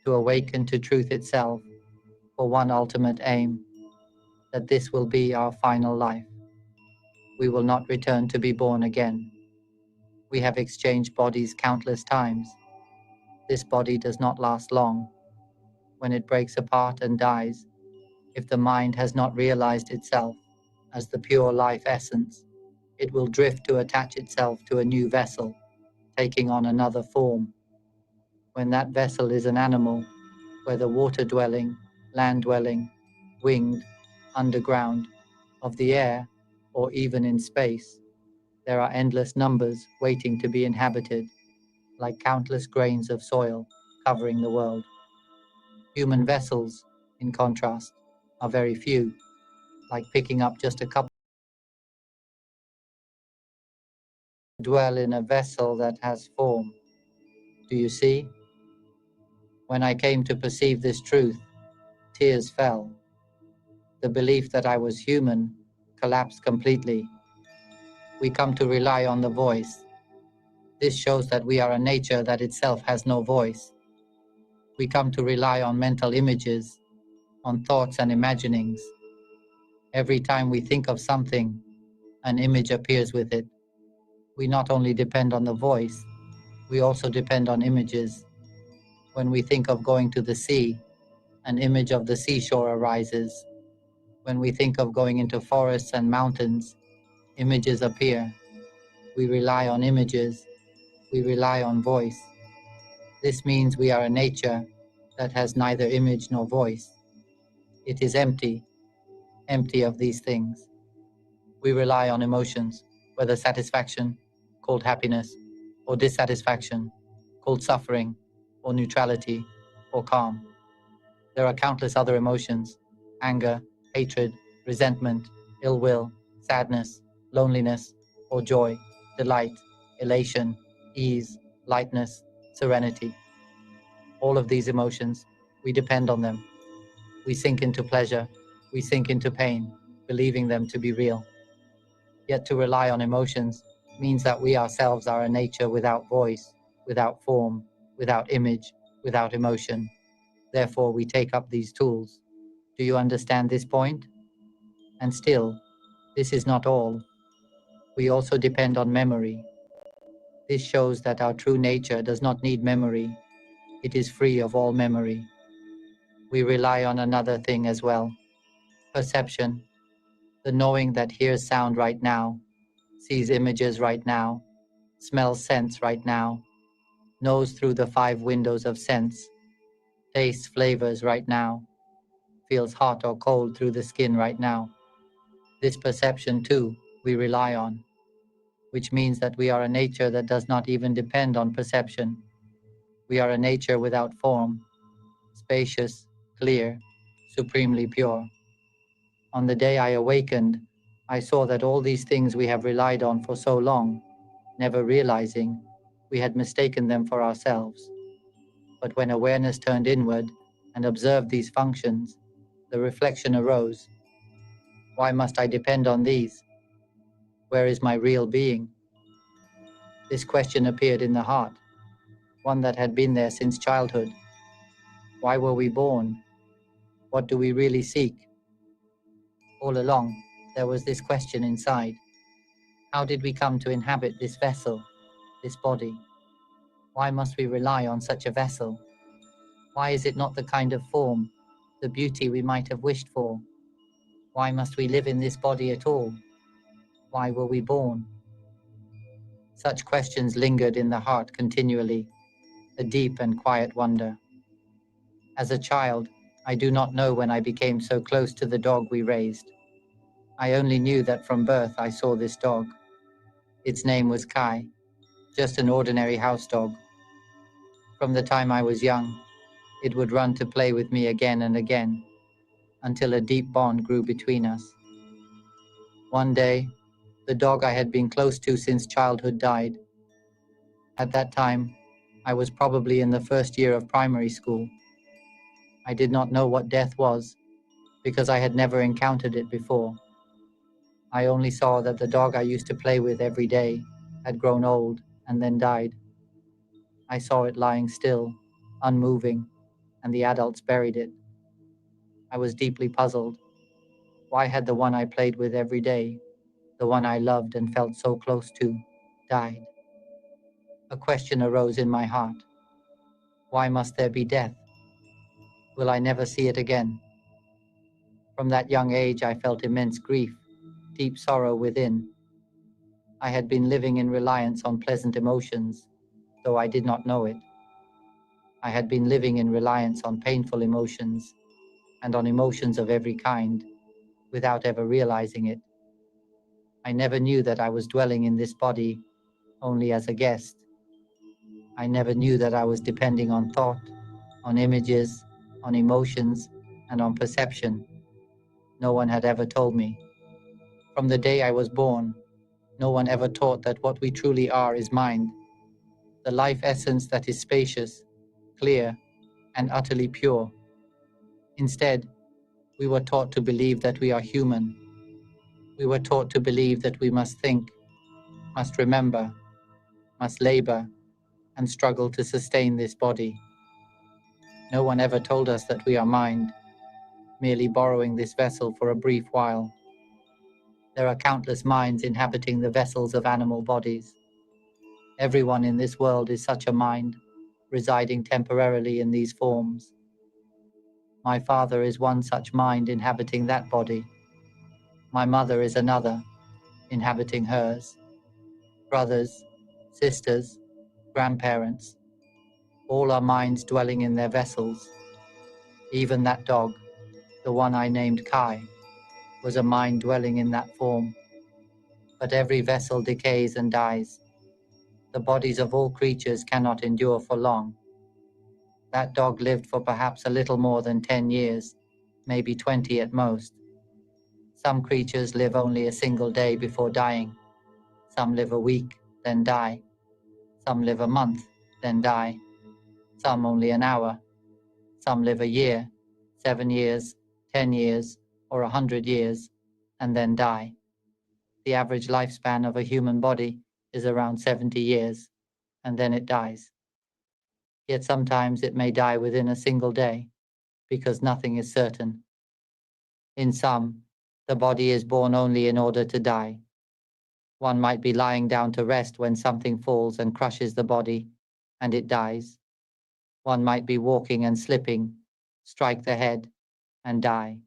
to awaken to truth itself for one ultimate aim, that this will be our final life. We will not return to be born again. We have exchanged bodies countless times. This body does not last long. When it breaks apart and dies, if the mind has not realized itself as the pure life essence, it will drift to attach itself to a new vessel, taking on another form. When that vessel is an animal, whether water-dwelling, land-dwelling, winged, underground, of the air, or even in space, there are endless numbers waiting to be inhabited, like countless grains of soil covering the world. Human vessels, in contrast, are very few, like picking up just a couple. Dwell in a vessel that has form. Do you see? When I came to perceive this truth, tears fell. The belief that I was human collapsed completely. We come to rely on the voice. This shows that we are a nature that itself has no voice. We come to rely on mental images, on thoughts and imaginings. Every time we think of something, an image appears with it. We not only depend on the voice, we also depend on images. When we think of going to the sea, an image of the seashore arises. When we think of going into forests and mountains, images appear. We rely on images. We rely on voice. This means we are a nature that has neither image nor voice. It is empty, empty of these things. We rely on emotions, whether satisfaction, called happiness, or dissatisfaction, called suffering, or neutrality, or calm. There are countless other emotions: anger, hatred, resentment, ill will, sadness, loneliness, or joy, delight, elation, ease, lightness, serenity. All of these emotions, we depend on them. We sink into pleasure, we sink into pain, believing them to be real. Yet to rely on emotions means that we ourselves are a nature without voice, without form, without image, without emotion. Therefore, we take up these tools. Do you understand this point? And still, this is not all. We also depend on memory. This shows that our true nature does not need memory. It is free of all memory. We rely on another thing as well: perception, the knowing that hears sound right now, sees images right now, smells scents right now, knows through the 5 windows of sense, tastes flavors right now, feels hot or cold through the skin right now. This perception too we rely on, which means that we are a nature that does not even depend on perception. We are a nature without form, spacious, clear, supremely pure. On the day I awakened, I saw that all these things we have relied on for so long, never realizing we had mistaken them for ourselves. But when awareness turned inward and observed these functions, the reflection arose: why must I depend on these? Where is my real being? This question appeared in the heart, one that had been there since childhood. Why were we born? What do we really seek? All along, there was this question inside. How did we come to inhabit this vessel, this body? Why must we rely on such a vessel? Why is it not the kind of form, the beauty we might have wished for? Why must we live in this body at all? Why were we born? Such questions lingered in the heart continually, a deep and quiet wonder. As a child, I do not know when I became so close to the dog we raised. I only knew that from birth I saw this dog. Its name was Kai, just an ordinary house dog. From the time I was young, it would run to play with me again and again, until a deep bond grew between us. One day, the dog I had been close to since childhood died. At that time, I was probably in the first year of primary school. I did not know what death was, because I had never encountered it before. I only saw that the dog I used to play with every day had grown old and then died. I saw it lying still, unmoving, and the adults buried it. I was deeply puzzled. Why had the one I played with every day, the one I loved and felt so close to, died? A question arose in my heart. Why must there be death? Will I never see it again? From that young age, I felt immense grief, deep sorrow within. I had been living in reliance on pleasant emotions, though I did not know it. I had been living in reliance on painful emotions and on emotions of every kind, without ever realizing it. I never knew that I was dwelling in this body only as a guest. I never knew that I was depending on thought, on images, on emotions, and on perception. No one had ever told me. From the day I was born, no one ever taught that what we truly are is mind, the life essence that is spacious, clear, and utterly pure. Instead, we were taught to believe that we are human. We were taught to believe that we must think, must remember, must labor, and struggle to sustain this body. No one ever told us that we are mind, merely borrowing this vessel for a brief while. There are countless minds inhabiting the vessels of animal bodies. Everyone in this world is such a mind, residing temporarily in these forms. My father is one such mind inhabiting that body. My mother is another, inhabiting hers. Brothers, sisters, grandparents, all are minds dwelling in their vessels. Even that dog, the one I named Kai, was a mind dwelling in that form. But every vessel decays and dies. The bodies of all creatures cannot endure for long. That dog lived for perhaps a little more than 10 years, maybe 20 at most. Some creatures live only a single day before dying. Some live a week, then die. Some live a month, then die. Some only an hour. Some live a year, 7 years, 10 years, or 100 years, and then die. The average lifespan of a human body is around 70 years, and then it dies. Yet sometimes it may die within a single day, because nothing is certain. In some, the body is born only in order to die. One might be lying down to rest when something falls and crushes the body, and it dies. One might be walking and slipping, strike the head, and die.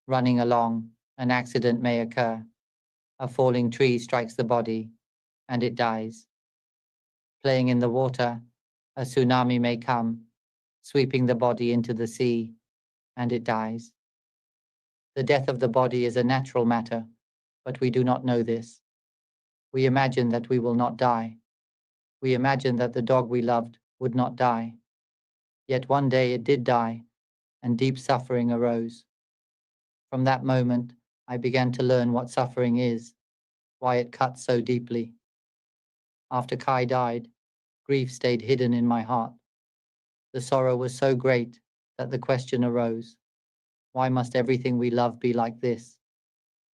Running along, an accident may occur. A falling tree strikes the body, and it dies. Playing in the water, a tsunami may come, sweeping the body into the sea, and it dies. The death of the body is a natural matter, but we do not know this. We imagine that we will not die. We imagine that the dog we loved would not die. Yet one day it did die, and deep suffering arose. From that moment, I began to learn what suffering is, why it cuts so deeply. After Kai died, grief stayed hidden in my heart. The sorrow was so great that the question arose, why must everything we love be like this?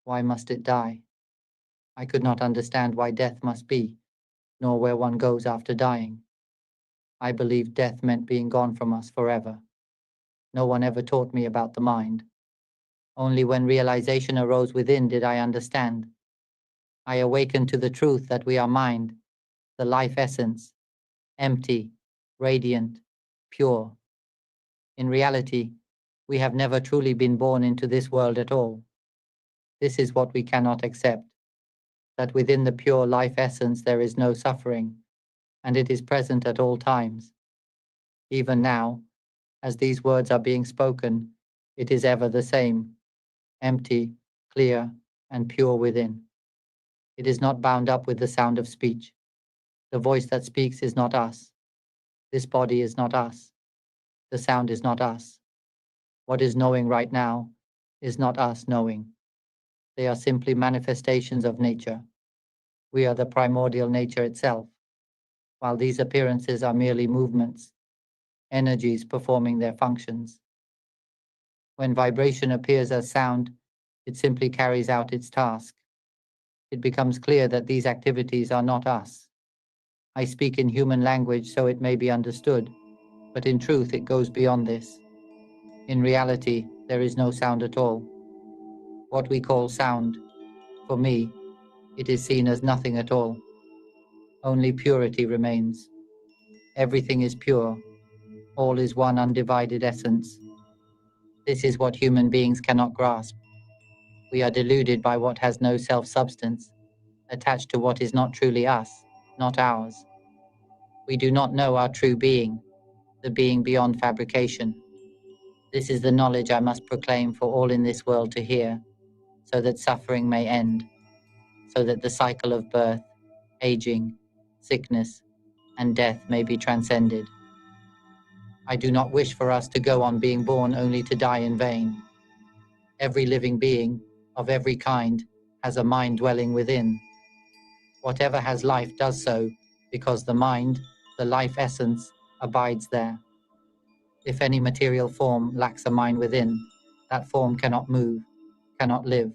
Why must it die? I could not understand why death must be, nor where one goes after dying. I believed death meant being gone from us forever. No one ever taught me about the mind. Only when realization arose within did I understand. I awakened to the truth that we are mind, the life essence, empty, radiant, pure. In reality, we have never truly been born into this world at all. This is what we cannot accept, that within the pure life essence there is no suffering, and it is present at all times. Even now, as these words are being spoken, it is ever the same, empty, clear, and pure within. It is not bound up with the sound of speech. The voice that speaks is not us. This body is not us. The sound is not us. What is knowing right now is not us knowing. They are simply manifestations of nature. We are the primordial nature itself, while these appearances are merely movements, energies performing their functions. When vibration appears as sound, it simply carries out its task. It becomes clear that these activities are not us. I speak in human language so it may be understood, But in truth, it goes beyond this. In reality, there is no sound at all. What we call sound, for me, it is seen as nothing at all. Only purity remains. Everything is pure. All is one undivided essence. This is what human beings cannot grasp. We are deluded by what has no self-substance, attached to what is not truly us, not ours. We do not know our true being, the being beyond fabrication. This is the knowledge I must proclaim for all in this world to hear, so that suffering may end, so that the cycle of birth, aging, sickness, and death may be transcended. I do not wish for us to go on being born only to die in vain. Every living being, of every kind, has a mind dwelling within. Whatever has life does so because the mind, the life essence, abides there. If any material form lacks a mind within, that form cannot move, cannot live.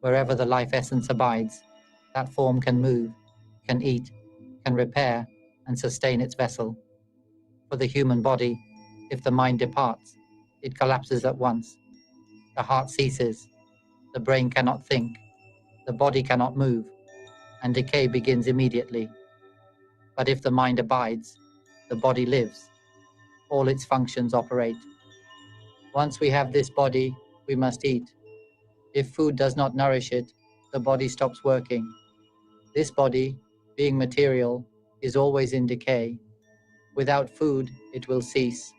Wherever the life essence abides, that form can move, can eat, can repair, and sustain its vessel. For the human body, if the mind departs, it collapses at once. The heart ceases, the brain cannot think, the body cannot move, and decay begins immediately. But if the mind abides, the body lives. All its functions operate. Once we have this body, we must eat. If food does not nourish it, the body stops working. This body, being material, is always in decay. Without food, it will cease.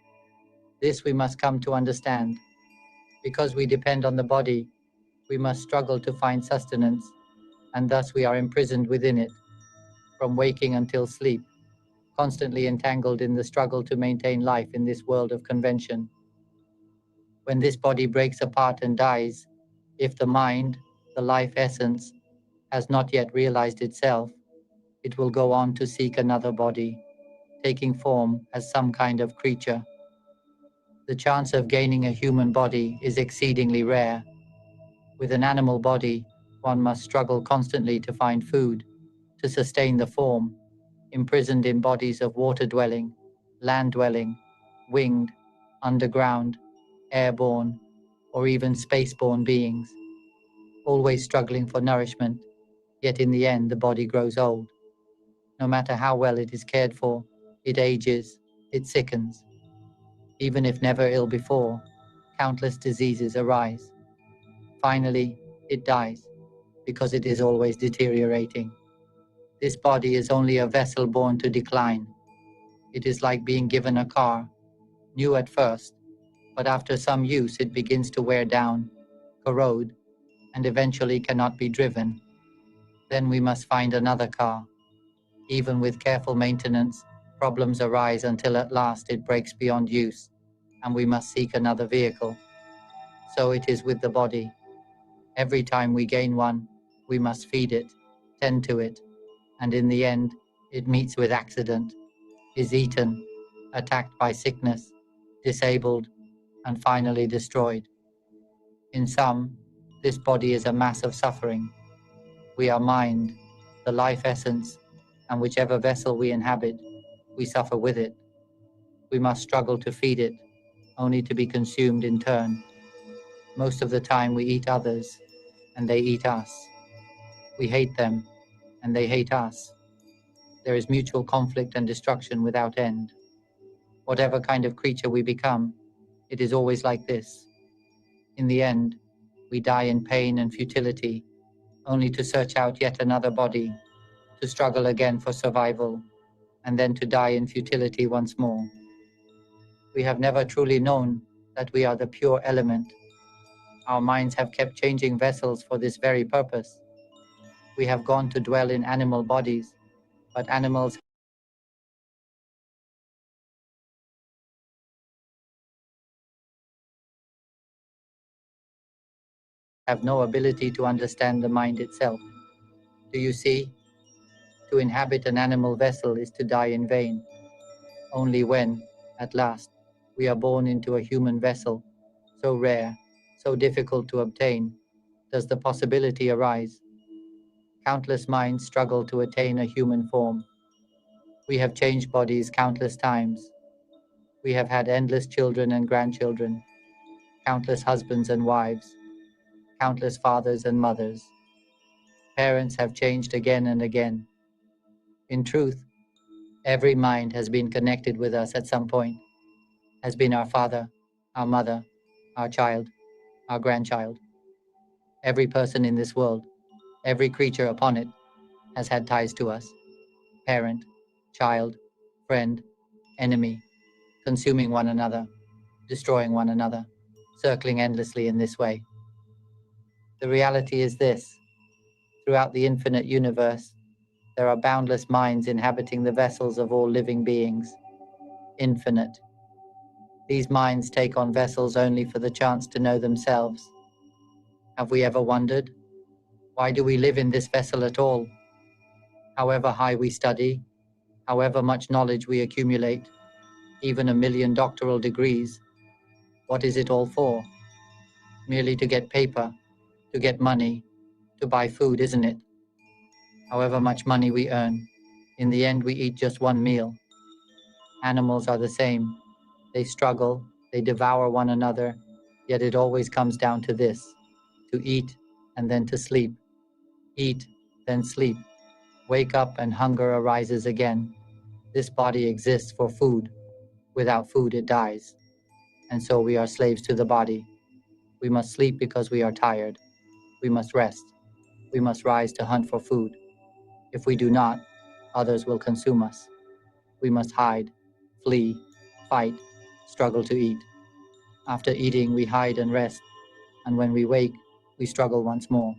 This we must come to understand. Because we depend on the body, we must struggle to find sustenance, and thus we are imprisoned within it, from waking until sleep, constantly entangled in the struggle to maintain life in this world of convention. When this body breaks apart and dies, if the mind, the life essence, has not yet realized itself, it will go on to seek another body, taking form as some kind of creature. The chance of gaining a human body is exceedingly rare. With an animal body, one must struggle constantly to find food, to sustain the form, imprisoned in bodies of water-dwelling, land-dwelling, winged, underground, airborne, or even spaceborne beings, always struggling for nourishment, yet in the end the body grows old. No matter how well it is cared for, it ages, it sickens. Even if never ill before, countless diseases arise. Finally, it dies, because it is always deteriorating. This body is only a vessel born to decline. It is like being given a car, new at first, but after some use it begins to wear down, corrode, and eventually cannot be driven. Then we must find another car. Even with careful maintenance, problems arise until at last it breaks beyond use, and we must seek another vehicle. So it is with the body. Every time we gain one, we must feed it, tend to it, and in the end, it meets with accident, is eaten, attacked by sickness, disabled, and finally destroyed. In sum, this body is a mass of suffering. We are mind, the life essence, and whichever vessel we inhabit, we suffer with it. We must struggle to feed it, only to be consumed in turn. Most of the time we eat others, and they eat us. We hate them, and they hate us. There is mutual conflict and destruction without end. Whatever kind of creature we become, it is always like this. In the end, we die in pain and futility, only to search out yet another body, to struggle again for survival, and then to die in futility once more. We have never truly known that we are the pure element. Our minds have kept changing vessels for this very purpose. We have gone to dwell in animal bodies, but animals have no ability to understand the mind itself. Do you see? To inhabit an animal vessel is to die in vain. Only when, at last, we are born into a human vessel, so rare, so difficult to obtain, does the possibility arise. Countless minds struggle to attain a human form. We have changed bodies countless times. We have had endless children and grandchildren, countless husbands and wives, countless fathers and mothers. Parents have changed again and again. In truth, every mind has been connected with us at some point, has been our father, our mother, our child, our grandchild. Every person in this world, every creature upon it, has had ties to us: parent, child, friend, enemy, consuming one another, destroying one another, circling endlessly in this way. The reality is this: throughout the infinite universe, there are boundless minds inhabiting the vessels of all living beings. Infinite. These minds take on vessels only for the chance to know themselves. Have we ever wondered, why do we live in this vessel at all? However high we study, however much knowledge we accumulate, even 1,000,000 doctoral degrees, what is it all for? Merely to get paper, to get money, to buy food, isn't it? However much money we earn, in the end we eat just one meal. Animals are the same. They struggle, they devour one another, yet it always comes down to this: to eat and then to sleep. Eat, then sleep. Wake up and hunger arises again. This body exists for food. Without food it dies. And so we are slaves to the body. We must sleep because we are tired. We must rest. We must rise to hunt for food. If we do not, others will consume us. We must hide, flee, fight, struggle to eat. After eating, we hide and rest, and when we wake, we struggle once more,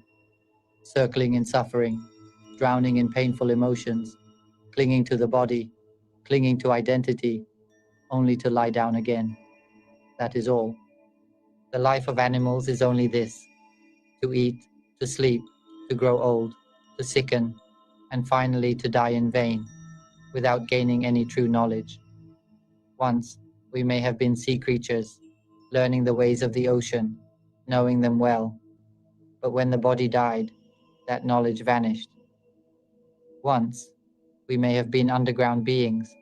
circling in suffering, drowning in painful emotions, clinging to the body, clinging to identity, only to lie down again. That is all. The life of animals is only this: to eat, to sleep, to grow old, to sicken, and finally to die in vain, without gaining any true knowledge. Once, we may have been sea creatures, learning the ways of the ocean, knowing them well, but when the body died, that knowledge vanished. Once, we may have been underground beings,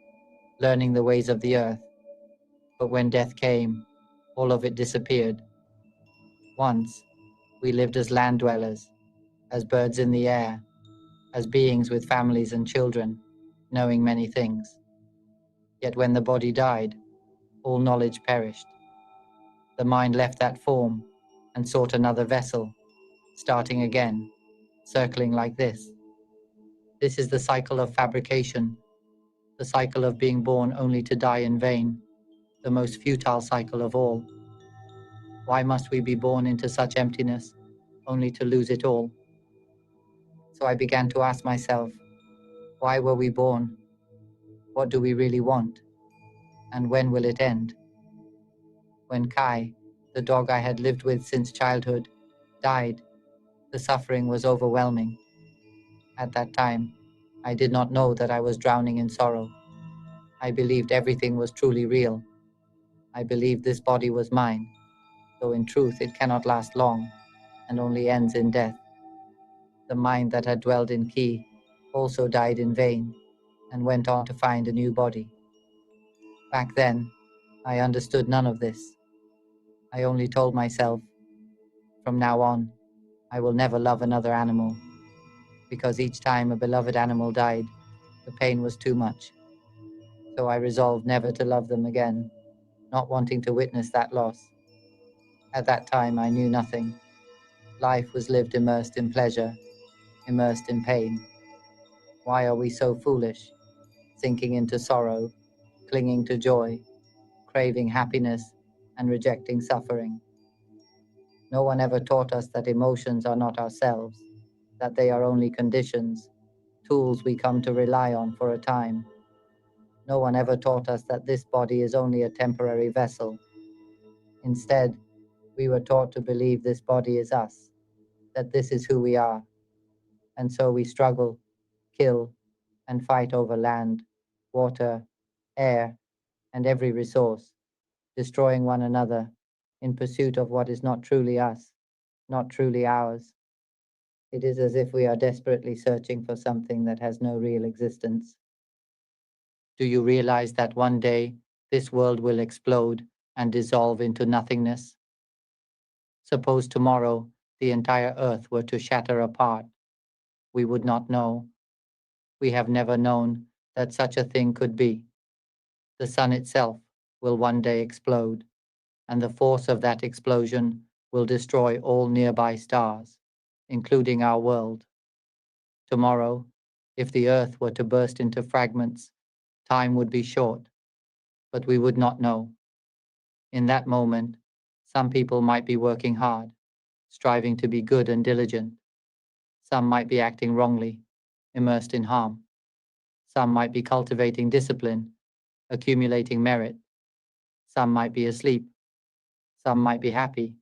learning the ways of the earth, but when death came, all of it disappeared. Once, we lived as land dwellers, as birds in the air, as beings with families and children, knowing many things. Yet when the body died, all knowledge perished. The mind left that form and sought another vessel, starting again, circling like this. This is the cycle of fabrication, the cycle of being born only to die in vain, the most futile cycle of all. Why must we be born into such emptiness, only to lose it all? So I began to ask myself, why were we born? What do we really want? And when will it end? When Kai, the dog I had lived with since childhood, died, the suffering was overwhelming. At that time, I did not know that I was drowning in sorrow. I believed everything was truly real. I believed this body was mine, though in truth it cannot last long and only ends in death. The mind that had dwelled in Ki also died in vain and went on to find a new body. Back then, I understood none of this. I only told myself, from now on, I will never love another animal, because each time a beloved animal died, the pain was too much. So I resolved never to love them again, not wanting to witness that loss. At that time, I knew nothing. Life was lived immersed in pleasure, immersed in pain. Why are we so foolish, sinking into sorrow, clinging to joy, craving happiness, and rejecting suffering? No one ever taught us that emotions are not ourselves, that they are only conditions, tools we come to rely on for a time. No one ever taught us that this body is only a temporary vessel. Instead, we were taught to believe this body is us, that this is who we are. And so we struggle, kill, and fight over land, water, air, and every resource, destroying one another in pursuit of what is not truly us, not truly ours. It is as if we are desperately searching for something that has no real existence. Do you realize that one day this world will explode and dissolve into nothingness. Suppose tomorrow the entire earth were to shatter apart. We would not know. We have never known that such a thing could be. The sun itself will one day explode, and the force of that explosion will destroy all nearby stars, including our world. Tomorrow, if the earth were to burst into fragments, time would be short, but we would not know. In that moment, some people might be working hard, striving to be good and diligent. Some might be acting wrongly, immersed in harm. Some might be cultivating discipline, accumulating merit. Some might be asleep. Some might be happy.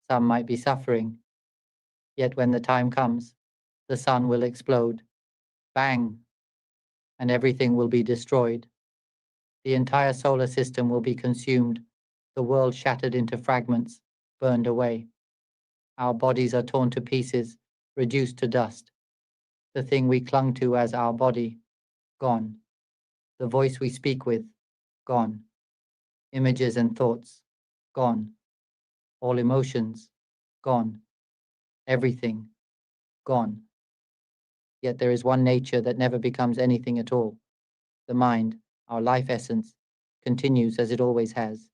Some might be suffering. Yet when the time comes, the sun will explode. Bang! And everything will be destroyed. The entire solar system will be consumed, the world shattered into fragments, burned away. Our bodies are torn to pieces, reduced to dust. The thing we clung to as our body, gone. The voice we speak with, gone. Images and thoughts, gone. All emotions, gone. Everything, gone. Yet there is one nature that never becomes anything at all. The mind, our life essence, continues as it always has.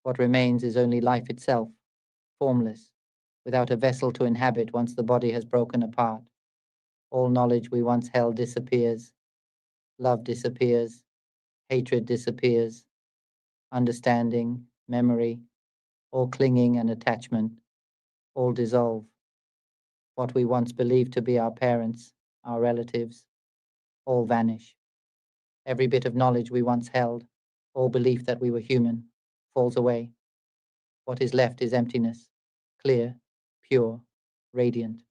What remains is only life itself, formless, without a vessel to inhabit once the body has broken apart. All knowledge we once held disappears. Love disappears. Hatred disappears. Understanding, memory, all clinging and attachment, all dissolve. What we once believed to be our parents, our relatives, all vanish. Every bit of knowledge we once held, all belief that we were human, falls away. What is left is emptiness, clear, pure, radiant.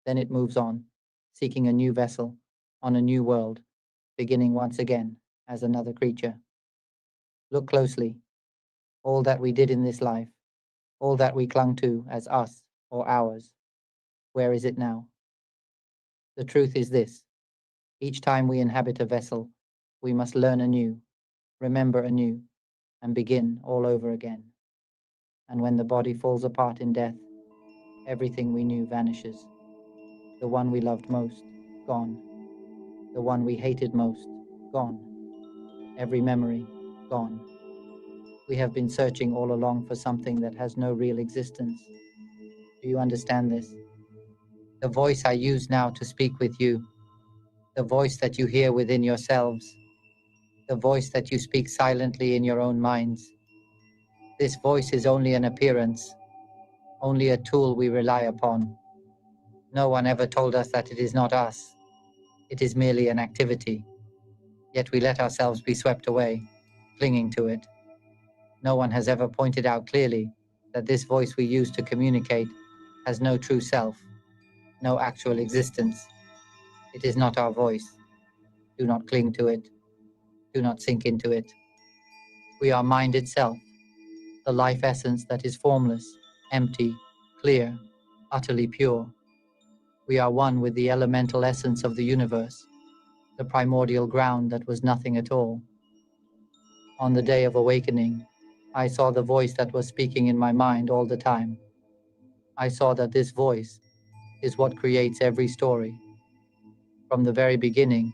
Then it moves on, seeking a new vessel, on a new world, beginning once again as another creature. Look closely. All that we did in this life, all that we clung to as us or ours, where is it now? The truth is this: each time we inhabit a vessel, we must learn anew, remember anew, and begin all over again. And when the body falls apart in death, everything we knew vanishes. The one we loved most, gone. The one we hated most, gone. Every memory, gone. We have been searching all along for something that has no real existence. Do you understand this? The voice I use now to speak with you, the voice that you hear within yourselves, the voice that you speak silently in your own minds. This voice is only an appearance, only a tool we rely upon. No one ever told us that it is not us. It is merely an activity. Yet we let ourselves be swept away, clinging to it. No one has ever pointed out clearly that this voice we use to communicate has no true self, no actual existence. It is not our voice. Do not cling to it. Do not sink into it. We are mind itself, the life essence that is formless, empty, clear, utterly pure. We are one with the elemental essence of the universe, the primordial ground that was nothing at all. On the day of awakening, I saw the voice that was speaking in my mind all the time. I saw that this voice is what creates every story. From the very beginning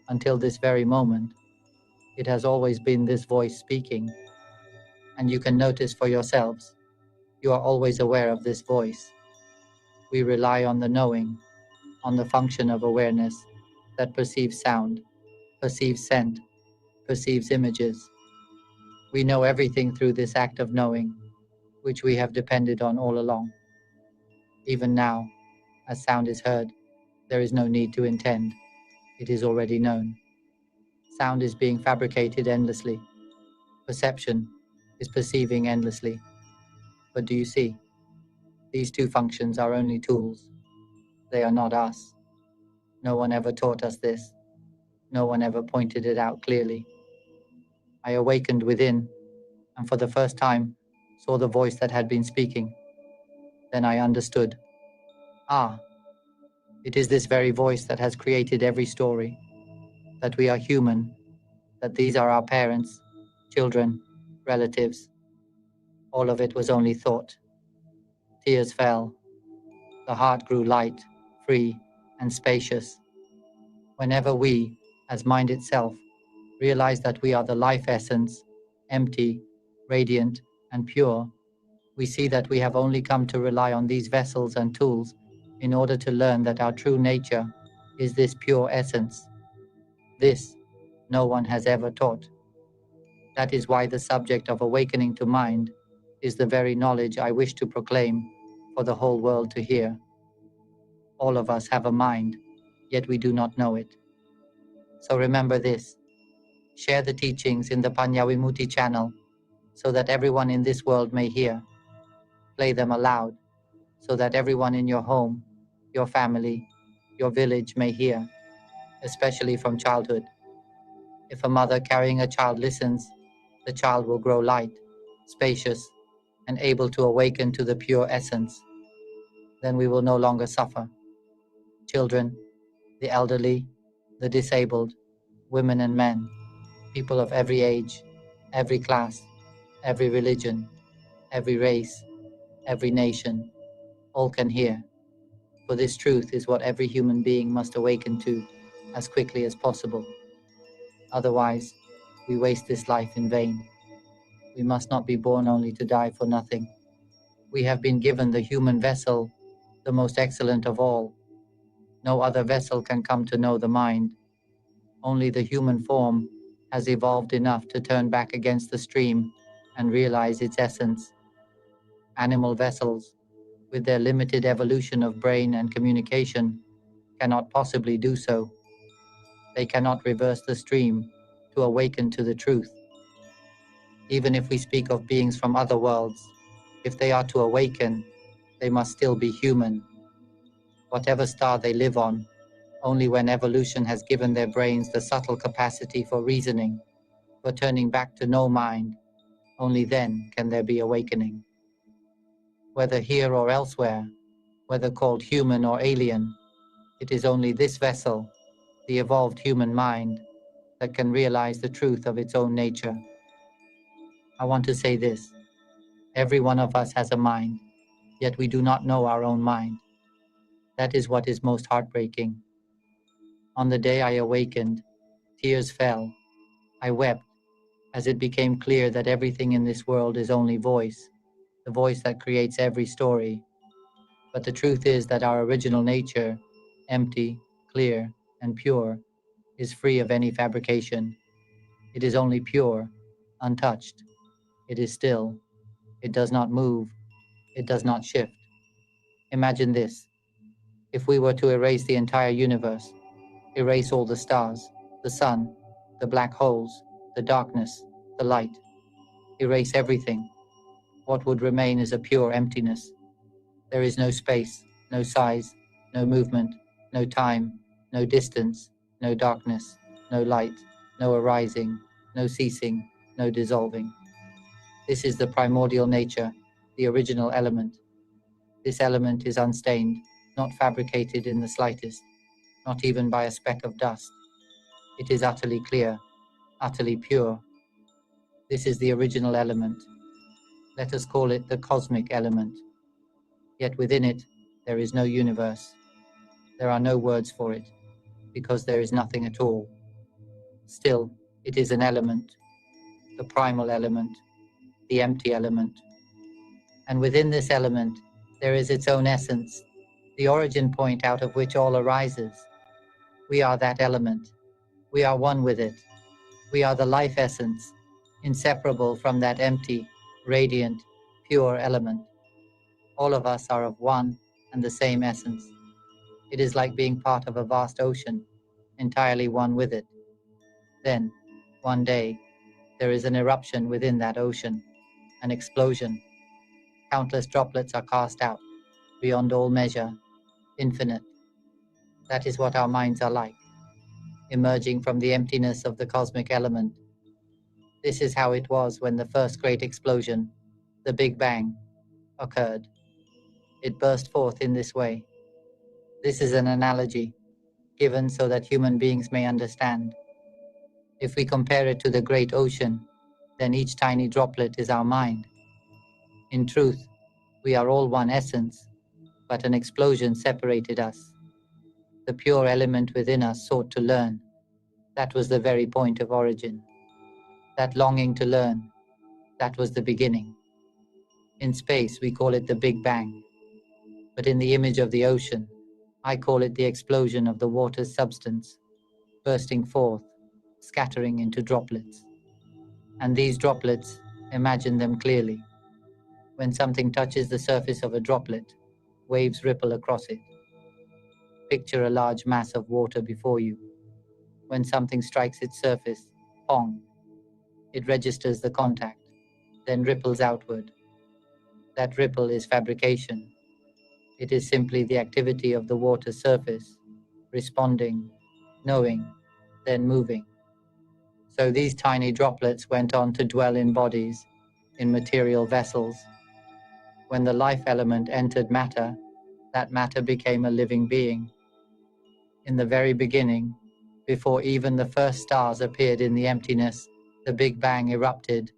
until this very moment, it has always been this voice speaking. And you can notice for yourselves, you are always aware of this voice. We rely on the knowing, on the function of awareness that perceives sound, perceives scent, perceives images. We know everything through this act of knowing, which we have depended on all along. Even now, as sound is heard, there is no need to intend. It is already known. Sound is being fabricated endlessly. Perception is perceiving endlessly. But do you see? These two functions are only tools. They are not us. No one ever taught us this. No one ever pointed it out clearly. I awakened within, and for the first time saw the voice that had been speaking. Then I understood. Ah, it is this very voice that has created every story. That we are human, that these are our parents, children, relatives. All of it was only thought. Tears fell. The heart grew light, free, and spacious. Whenever we, as mind itself, realize that we are the life essence, empty, radiant, and pure, we see that we have only come to rely on these vessels and tools in order to learn that our true nature is this pure essence. This no one has ever taught. That is why the subject of awakening to mind is the very knowledge I wish to proclaim for the whole world to hear. All of us have a mind, yet we do not know it. So remember this. Share the teachings in the Panyavimutti channel so that everyone in this world may hear. Play them aloud so that everyone in your home, your family, your village may hear, especially from childhood. If a mother carrying a child listens, the child will grow light, spacious, and able to awaken to the pure essence. Then we will no longer suffer. Children, the elderly, the disabled, women and men, people of every age, every class, every religion, every race, every nation, all can hear. For this truth is what every human being must awaken to as quickly as possible. Otherwise, we waste this life in vain. We must not be born only to die for nothing. We have been given the human vessel, the most excellent of all. No other vessel can come to know the mind. Only the human form has evolved enough to turn back against the stream and realize its essence. Animal vessels, with their limited evolution of brain and communication, cannot possibly do so. They cannot reverse the stream to awaken to the truth. Even if we speak of beings from other worlds, if they are to awaken, they must still be human. Whatever star they live on, only when evolution has given their brains the subtle capacity for reasoning, for turning back to no mind, only then can there be awakening. Whether here or elsewhere, whether called human or alien, it is only this vessel, the evolved human mind, that can realize the truth of its own nature. I want to say this. Every one of us has a mind, yet we do not know our own mind. That is what is most heartbreaking. On the day I awakened, tears fell. I wept as it became clear that everything in this world is only voice, the voice that creates every story. But the truth is that our original nature, empty, clear, and pure, is free of any fabrication. It is only pure, untouched. It is still. It does not move. It does not shift. Imagine this. If we were to erase the entire universe, erase all the stars, the sun, the black holes, the darkness, the light, erase everything, what would remain is a pure emptiness. There is no space, no size, no movement, no time, no distance, no darkness, no light, no arising, no ceasing, no dissolving. This is the primordial nature, the original element. This element is unstained, not fabricated in the slightest, not even by a speck of dust. It is utterly clear, utterly pure. This is the original element. Let us call it the cosmic element. Yet within it, there is no universe. There are no words for it, because there is nothing at all. Still, it is an element, the primal element, the empty element. And within this element, there is its own essence, the origin point out of which all arises. We are that element. We are one with it. We are the life essence, inseparable from that empty, radiant, pure element. All of us are of one and the same essence. It is like being part of a vast ocean, entirely one with it. Then, one day, there is an eruption within that ocean, an explosion. Countless droplets are cast out, beyond all measure, infinite. That is what our minds are like, emerging from the emptiness of the cosmic element. This is how it was when the first great explosion, the Big Bang, occurred. It burst forth in this way. This is an analogy, given so that human beings may understand. If we compare it to the great ocean, then each tiny droplet is our mind. In truth, we are all one essence, but an explosion separated us. The pure element within us sought to learn. That was the very point of origin. That longing to learn, that was the beginning. In space, we call it the Big Bang. But in the image of the ocean, I call it the explosion of the water's substance, bursting forth, scattering into droplets. And these droplets, imagine them clearly. When something touches the surface of a droplet, waves ripple across it. Picture a large mass of water before you. When something strikes its surface, pong, it registers the contact, then ripples outward. That ripple is fabrication. It is simply the activity of the water's surface, responding, knowing, then moving. So these tiny droplets went on to dwell in bodies, in material vessels. When the life element entered matter, that matter became a living being. In the very beginning, before even the first stars appeared in the emptiness, the Big Bang erupted.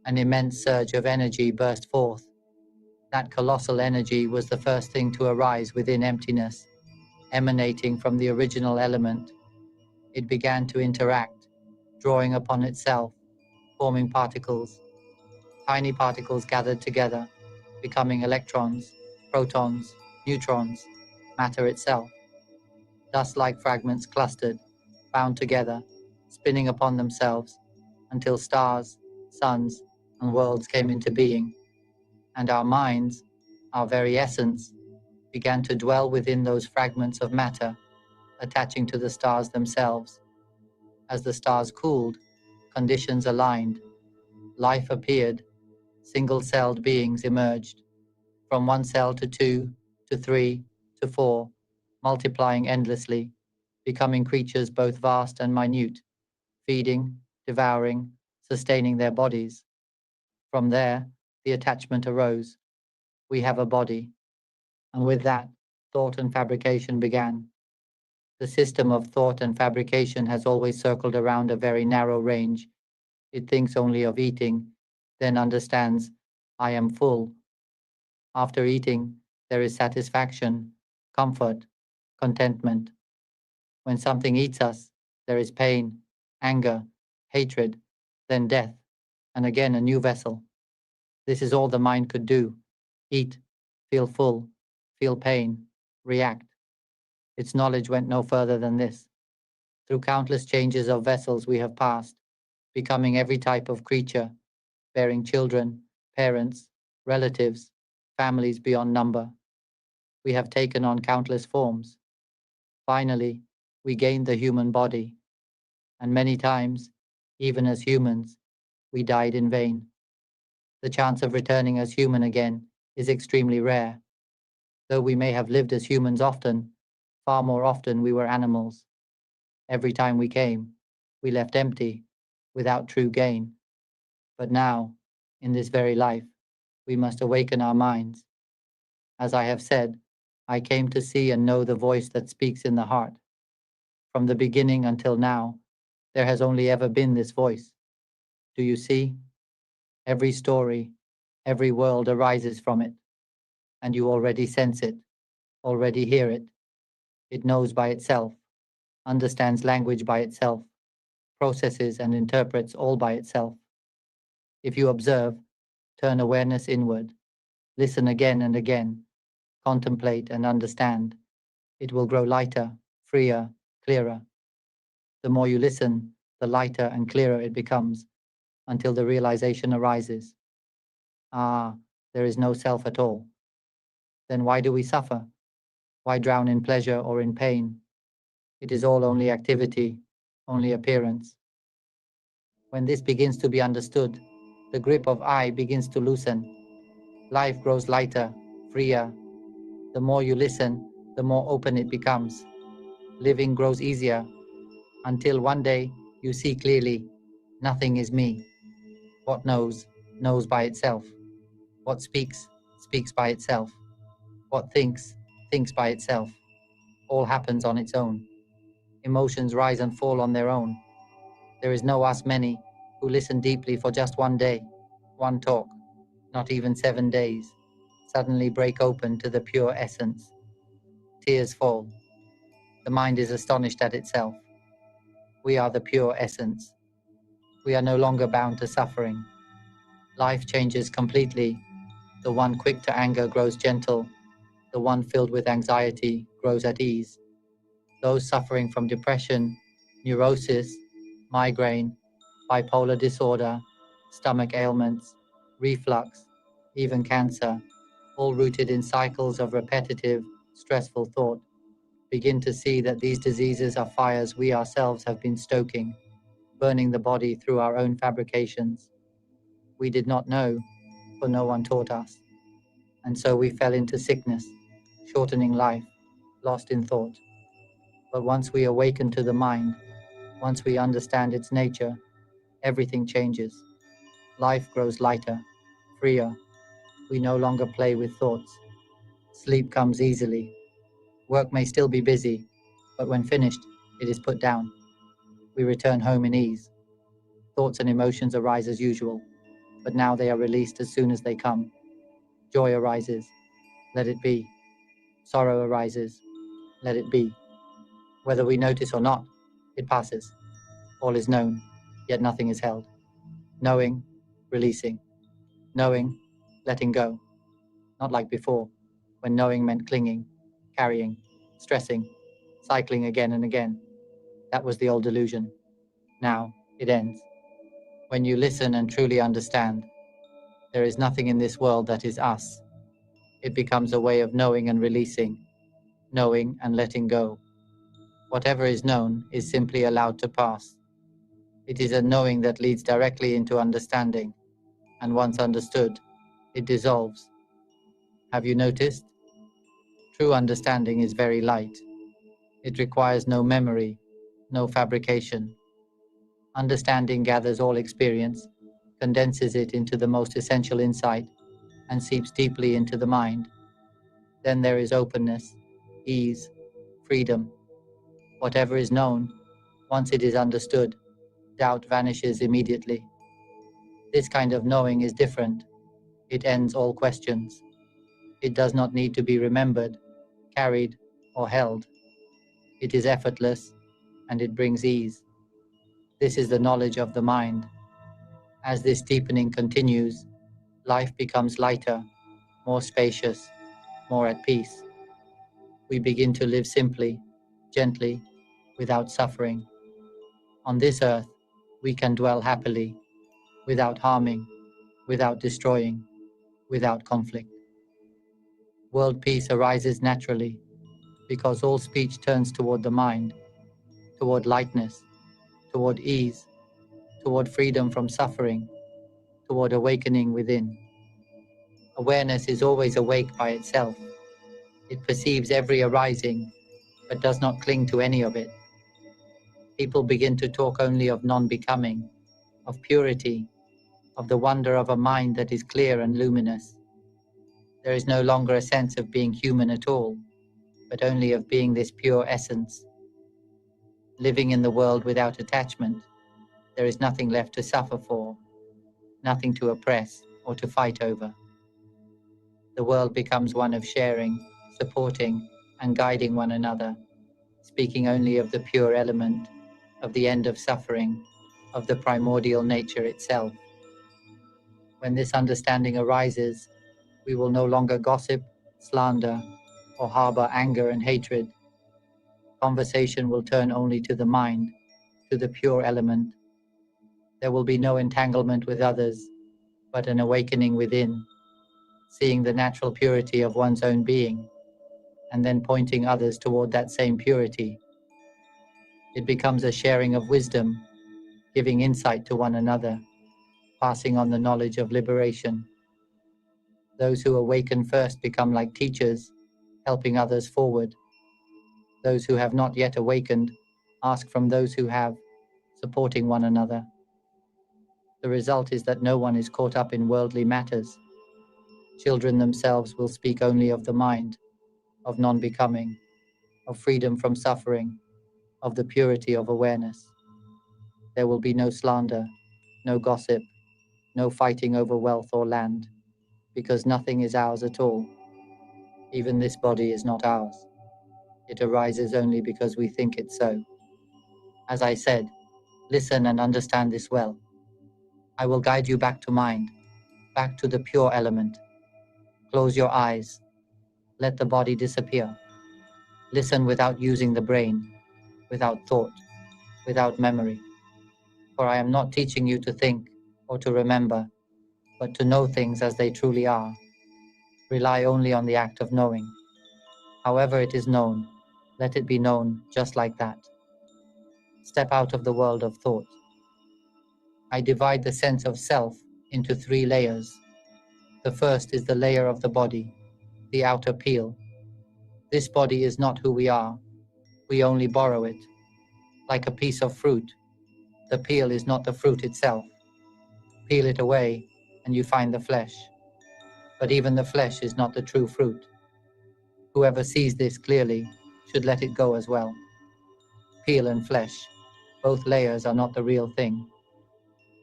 An immense surge of energy burst forth. That colossal energy was the first thing to arise within emptiness, emanating from the original element. It began to interact, drawing upon itself, forming particles. Tiny particles gathered together, becoming electrons, protons, neutrons, matter itself. Dust-like fragments clustered, bound together, spinning upon themselves, until stars, suns, and worlds came into being. And our minds, our very essence, began to dwell within those fragments of matter, attaching to the stars themselves. As the stars cooled, conditions aligned, life appeared, single-celled beings emerged, from one cell to two, to three, to four, multiplying endlessly, becoming creatures both vast and minute, feeding, devouring, sustaining their bodies. From there, the attachment arose. We have a body. And with that, thought and fabrication began. The system of thought and fabrication has always circled around a very narrow range. It thinks only of eating, then understands, I am full. After eating, there is satisfaction, comfort, contentment. When something eats us, there is pain, anger, hatred, then death, and again a new vessel. This is all the mind could do: eat, feel full, feel pain, react. Its knowledge went no further than this. Through countless changes of vessels we have passed, becoming every type of creature, bearing children, parents, relatives, families beyond number. We have taken on countless forms. Finally, we gained the human body, and many times, even as humans, we died in vain. The chance of returning as human again is extremely rare. Though we may have lived as humans often, far more often we were animals. Every time we came, we left empty, without true gain. But now, in this very life, we must awaken our minds. As I have said, I came to see and know the voice that speaks in the heart. From the beginning until now, there has only ever been this voice. Do you see? Every story, every world arises from it, and you already sense it, already hear it. It knows by itself, understands language by itself, processes and interprets all by itself. If you observe, turn awareness inward, listen again and again, contemplate and understand, it will grow lighter, freer, clearer. The more you listen, the lighter and clearer it becomes, until the realization arises. Ah, there is no self at all. Then why do we suffer? Why drown in pleasure or in pain? It is all only activity, only appearance. When this begins to be understood, the grip of I begins to loosen. Life grows lighter, freer. The more you listen, the more open it becomes. Living grows easier, until one day you see clearly, nothing is me. What knows, knows by itself. What speaks, speaks by itself. What thinks, thinks by itself. All happens on its own. Emotions rise and fall on their own. There is no us many, who listen deeply for just one day, one talk, not even 7 days, suddenly break open to the pure essence. Tears fall. The mind is astonished at itself. We are the pure essence. We are no longer bound to suffering. Life changes completely. The one quick to anger grows gentle. The one filled with anxiety grows at ease. Those suffering from depression, neurosis, migraine, bipolar disorder, stomach ailments, reflux, even cancer, all rooted in cycles of repetitive, stressful thought, begin to see that these diseases are fires we ourselves have been stoking, burning the body through our own fabrications. We did not know, for no one taught us. And so we fell into sickness, shortening life, lost in thought. But once we awaken to the mind, once we understand its nature, everything changes. Life grows lighter, freer. We no longer play with thoughts. Sleep comes easily. Work may still be busy, but when finished, it is put down. We return home in ease. Thoughts and emotions arise as usual, but now they are released as soon as they come. Joy arises. Let it be. Sorrow arises. Let it be. Whether we notice or not, it passes. All is known, yet nothing is held. Knowing, releasing. Knowing, letting go. Not like before, when knowing meant clinging, carrying, stressing, cycling again and again. That was the old delusion. Now, it ends. When you listen and truly understand, there is nothing in this world that is us. It becomes a way of knowing and releasing, knowing and letting go. Whatever is known is simply allowed to pass. It is a knowing that leads directly into understanding, and once understood, it dissolves. Have you noticed? True understanding is very light. It requires no memory, no fabrication. Understanding gathers all experience, condenses it into the most essential insight, and seeps deeply into the mind. Then there is openness, ease, freedom. Whatever is known, once it is understood, doubt vanishes immediately. This kind of knowing is different. It ends all questions. It does not need to be remembered, carried, or held. It is effortless, and it brings ease. This is the knowledge of the mind. As this deepening continues, life becomes lighter, more spacious, more at peace. We begin to live simply, gently, without suffering. On this earth, we can dwell happily, without harming, without destroying, without conflict. World peace arises naturally, because all speech turns toward the mind, toward lightness, toward ease, toward freedom from suffering, toward awakening within. Awareness is always awake by itself. It perceives every arising, but does not cling to any of it. People begin to talk only of non-becoming, of purity, of the wonder of a mind that is clear and luminous. There is no longer a sense of being human at all, but only of being this pure essence. Living in the world without attachment, there is nothing left to suffer for, nothing to oppress or to fight over. The world becomes one of sharing, supporting, and guiding one another, speaking only of the pure element, of the end of suffering, of the primordial nature itself. When this understanding arises, we will no longer gossip, slander, or harbor anger and hatred. Conversation will turn only to the mind, to the pure element. There will be no entanglement with others, but an awakening within, seeing the natural purity of one's own being, and then pointing others toward that same purity. It becomes a sharing of wisdom, giving insight to one another, passing on the knowledge of liberation. Those who awaken first become like teachers, helping others forward. Those who have not yet awakened ask from those who have, supporting one another. The result is that no one is caught up in worldly matters. Children themselves will speak only of the mind, of non-becoming, of freedom from suffering, of the purity of awareness. There will be no slander, no gossip, no fighting over wealth or land, because nothing is ours at all. Even this body is not ours. It arises only because we think it so. As I said, listen and understand this well. I will guide you back to mind, back to the pure element. Close your eyes. Let the body disappear. Listen without using the brain, without thought, without memory. For I am not teaching you to think or to remember, but to know things as they truly are. Rely only on the act of knowing. However it is known, let it be known just like that. Step out of the world of thought. I divide the sense of self into 3 layers. The first is the layer of the body, the outer peel. This body is not who we are. We only borrow it. Like a piece of fruit, the peel is not the fruit itself. Peel it away, and you find the flesh. But even the flesh is not the true fruit. Whoever sees this clearly should let it go as well. Peel and flesh, both layers are not the real thing.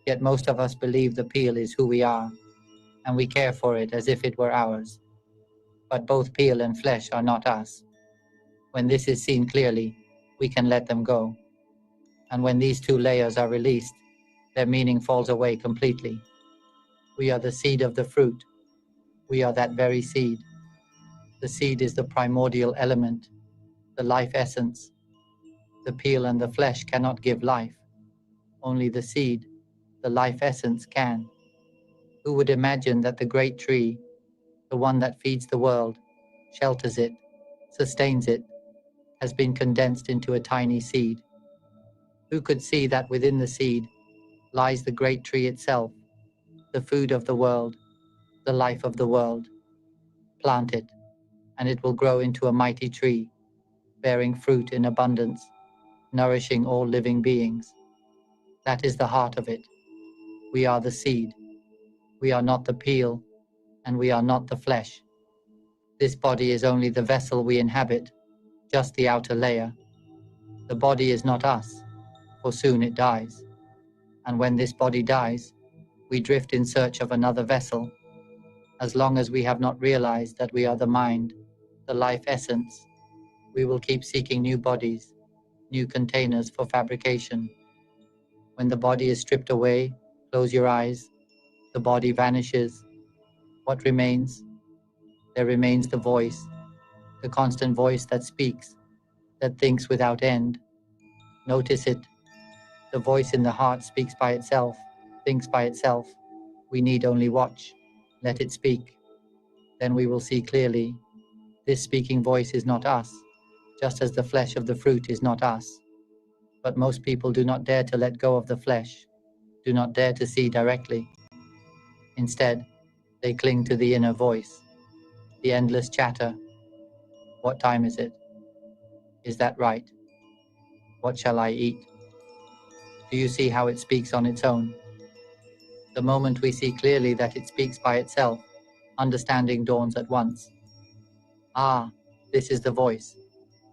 Yet most of us believe the peel is who we are, and we care for it as if it were ours. But both peel and flesh are not us. When this is seen clearly, we can let them go. And when these 2 layers are released, their meaning falls away completely. We are the seed of the fruit. We are that very seed. The seed is the primordial element, the life essence. The peel and the flesh cannot give life. Only the seed, the life essence, can. Who would imagine that the great tree, the one that feeds the world, shelters it, sustains it, has been condensed into a tiny seed? Who could see that within the seed lies the great tree itself, the food of the world, the life of the world? Plant it, and it will grow into a mighty tree, bearing fruit in abundance, nourishing all living beings. That is the heart of it. We are the seed. We are not the peel, and we are not the flesh. This body is only the vessel we inhabit, just the outer layer. The body is not us, for soon it dies. And when this body dies, we drift in search of another vessel. As long as we have not realized that we are the mind, the life essence, we will keep seeking new bodies, new containers for fabrication. When the body is stripped away, close your eyes, the body vanishes. What remains? There remains the voice, the constant voice that speaks, that thinks without end. Notice it. The voice in the heart speaks by itself, thinks by itself. We need only watch. Let it speak. Then we will see clearly. This speaking voice is not us, just as the flesh of the fruit is not us. But most people do not dare to let go of the flesh, do not dare to see directly. Instead, they cling to the inner voice, the endless chatter. What time is it? Is that right? What shall I eat? Do you see how it speaks on its own? The moment we see clearly that it speaks by itself, understanding dawns at once. Ah, this is the voice.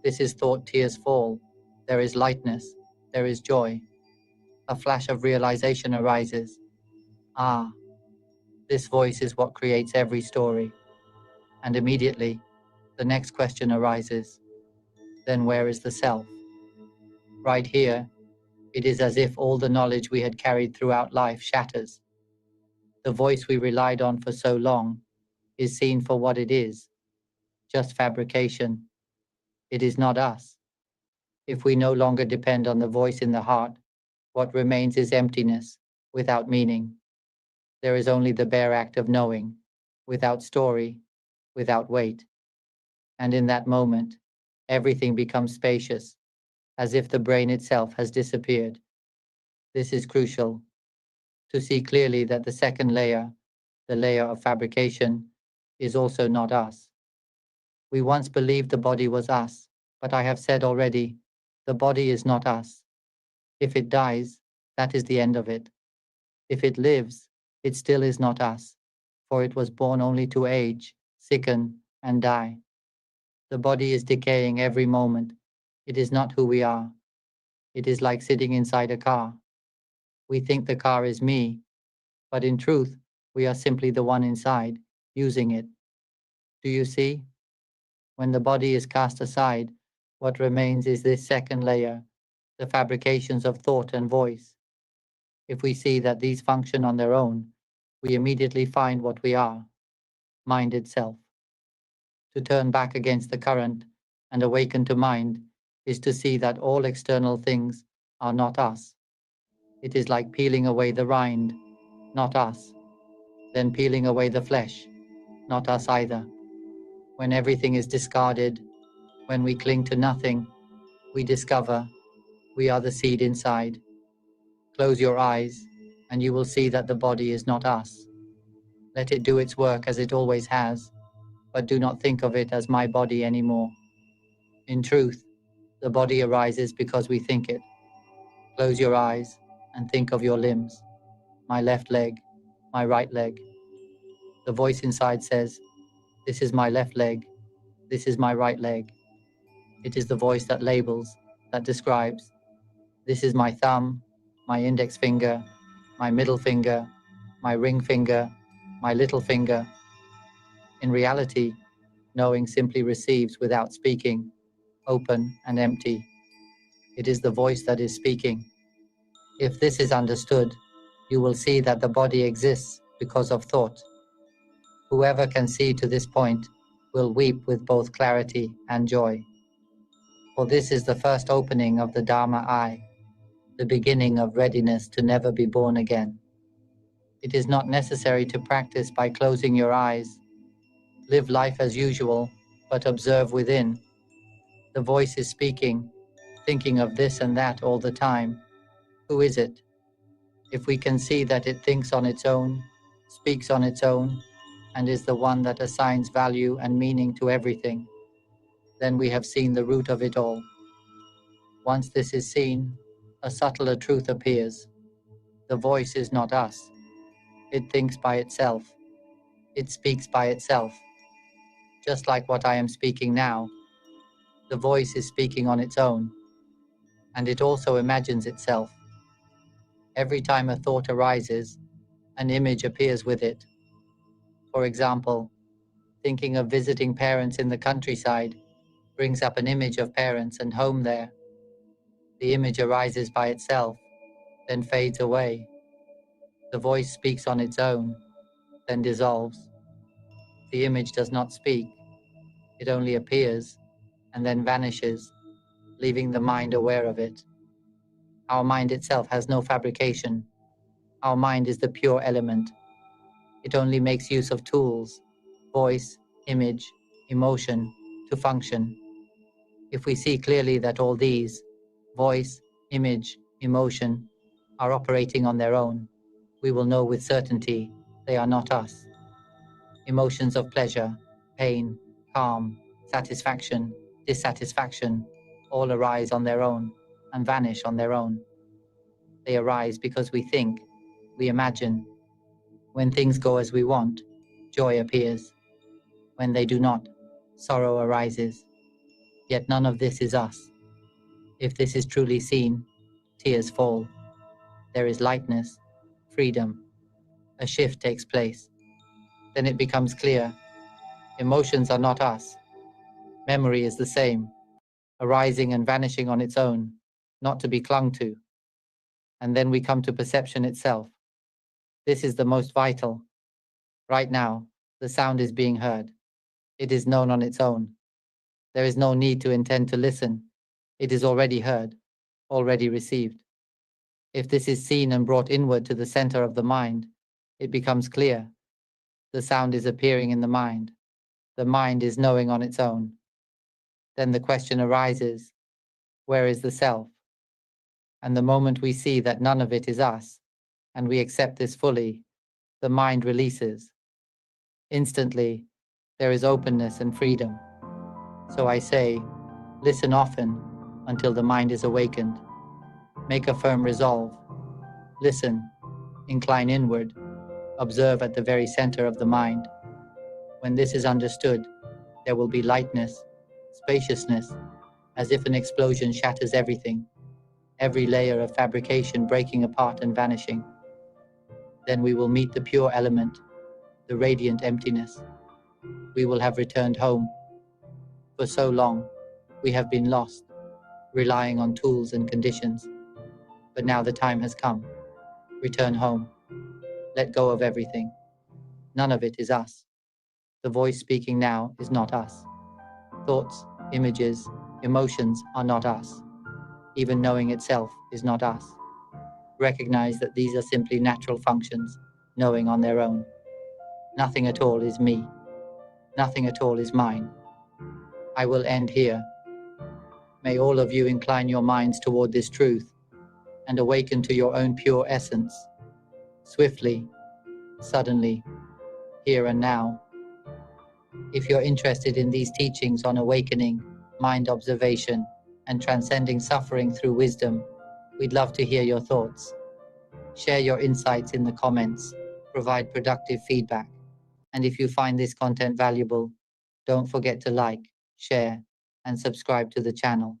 This is thought tears fall. There is lightness. There is joy. A flash of realization arises. Ah, this voice is what creates every story. And immediately, the next question arises. Then where is the self? Right here, it is as if all the knowledge we had carried throughout life shatters. The voice we relied on for so long is seen for what it is, just fabrication. It is not us. If we no longer depend on the voice in the heart, what remains is emptiness, without meaning. There is only the bare act of knowing, without story, without weight. And in that moment, everything becomes spacious, as if the brain itself has disappeared. This is crucial, to see clearly that the second layer, the layer of fabrication, is also not us. We once believed the body was us, but I have said already, the body is not us. If it dies, that is the end of it. If it lives, it still is not us, for it was born only to age, sicken, and die. The body is decaying every moment. It is not who we are. It is like sitting inside a car. We think the car is me, but in truth, we are simply the one inside, using it. Do you see? When the body is cast aside, what remains is this second layer, the fabrications of thought and voice. If we see that these function on their own, we immediately find what we are, mind itself. To turn back against the current and awaken to mind is to see that all external things are not us. It is like peeling away the rind, not us, then peeling away the flesh, not us either. When everything is discarded, when we cling to nothing, we discover we are the seed inside. Close your eyes, and you will see that the body is not us. Let it do its work as it always has, but do not think of it as my body anymore. In truth, the body arises because we think it. Close your eyes and think of your limbs. My left leg, my right leg. The voice inside says, this is my left leg, this is my right leg. It is the voice that labels, that describes. This is my thumb, my index finger, my middle finger, my ring finger, my little finger. In reality, knowing simply receives without speaking, open and empty. It is the voice that is speaking. If this is understood, you will see that the body exists because of thought. Whoever can see to this point will weep with both clarity and joy. For this is the first opening of the Dharma eye, the beginning of readiness to never be born again. It is not necessary to practice by closing your eyes. Live life as usual, but observe within. The voice is speaking, thinking of this and that all the time. Who is it? If we can see that it thinks on its own, speaks on its own, and is the one that assigns value and meaning to everything, then we have seen the root of it all. Once this is seen, a subtler truth appears. The voice is not us. It thinks by itself. It speaks by itself. Just like what I am speaking now, the voice is speaking on its own, and it also imagines itself. Every time a thought arises, an image appears with it. For example, thinking of visiting parents in the countryside brings up an image of parents and home there. The image arises by itself, then fades away. The voice speaks on its own, then dissolves. The image does not speak. It only appears and then vanishes, leaving the mind aware of it. Our mind itself has no fabrication. Our mind is the pure element. It only makes use of tools, voice, image, emotion, to function. If we see clearly that all these, voice, image, emotion, are operating on their own, we will know with certainty they are not us. Emotions of pleasure, pain, calm, satisfaction, dissatisfaction, all arise on their own and vanish on their own. They arise because we think, we imagine. When things go as we want, joy appears. When they do not, sorrow arises. Yet none of this is us. If this is truly seen, tears fall. There is lightness, freedom. A shift takes place. Then it becomes clear. Emotions are not us. Memory is the same, arising and vanishing on its own, not to be clung to. And then we come to perception itself. This is the most vital. Right now, the sound is being heard. It is known on its own. There is no need to intend to listen. It is already heard, already received. If this is seen and brought inward to the center of the mind, it becomes clear. The sound is appearing in the mind. The mind is knowing on its own. Then the question arises, where is the self? And the moment we see that none of it is us, and we accept this fully, the mind releases. Instantly, there is openness and freedom. So I say, listen often until the mind is awakened. Make a firm resolve. Listen, incline inward, observe at the very center of the mind. When this is understood, there will be lightness, spaciousness, as if an explosion shatters everything. every layer of fabrication breaking apart and vanishing. Then we will meet the pure element, the radiant emptiness. We will have returned home. For so long, we have been lost, relying on tools and conditions. But now the time has come. Return home. Let go of everything. None of it is us. The voice speaking now is not us. Thoughts, images, emotions are not us. Even knowing itself is not us. Recognize that these are simply natural functions, knowing on their own. Nothing at all is me. Nothing at all is mine. I will end here. May all of you incline your minds toward this truth and awaken to your own pure essence, swiftly, suddenly, here and now. If you're interested in these teachings on awakening, mind observation, and transcending suffering through wisdom, we'd love to hear your thoughts. Share your insights in the comments, provide productive feedback, and if you find this content valuable, don't forget to like, share, and subscribe to the channel.